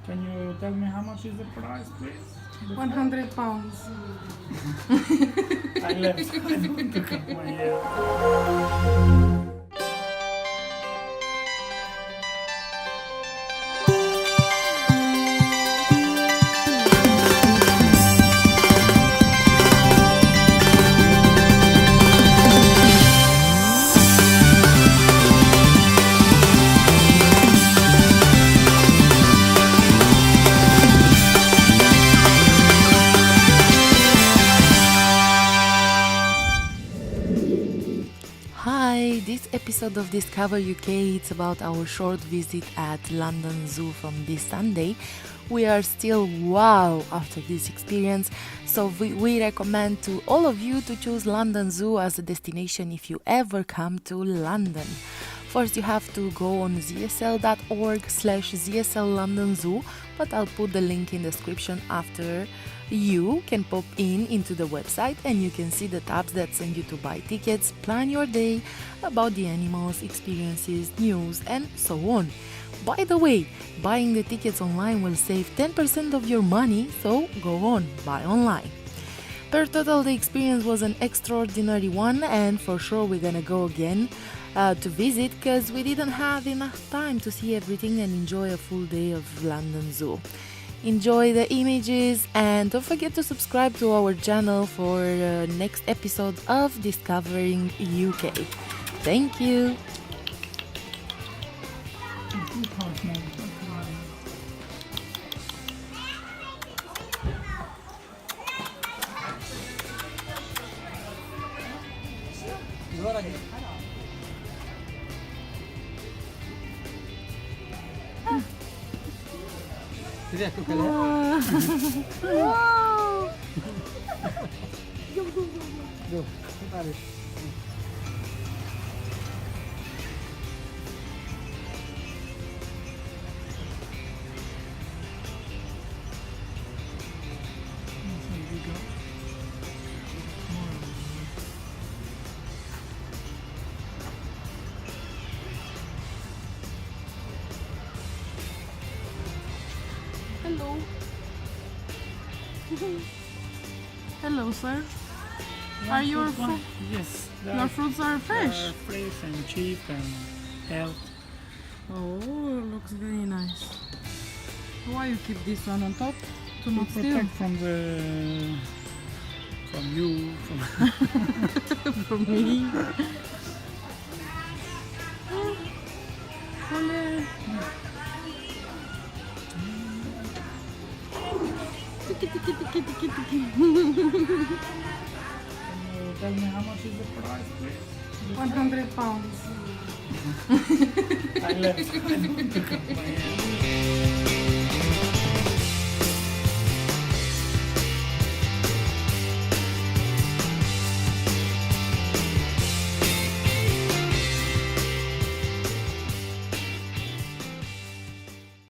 Can you tell me how much is the price, please? £100. I left. I don't want to cut my hair. Hi, this episode of Discover UK it's about our short visit at London Zoo from this Sunday. We are still wow after this experience, so we recommend to all of you to choose London Zoo as a destination if you ever come to London. First, you have to go on zsl.org/ZSL London Zoo, but I'll put the link in the description after. You can pop into the website and you can see the tabs that send you to buy tickets, plan your day, about the animals, experiences, news, and so on. By the way, buying the tickets online will save 10% of your money, so go on, buy online. Per total, the experience was an extraordinary one, and for sure we're gonna go again to visit because we didn't have enough time to see everything and enjoy a full day of London Zoo. Enjoy the images and don't forget to subscribe to our channel for next episode of Discovering UK. Thank you. Wow. Hello. Hello, sir. Yeah, Are your fruit one? Yes. your fruits are fresh? They are fresh and cheap and healthy. Oh, looks very nice. Why you keep this one on top? To not To steal? protect from you, from From me. Ole. Tiki tiki tiki tiki tiki. Can you tell me how much is the price, please? £100. I left. I don't want to cut my hair.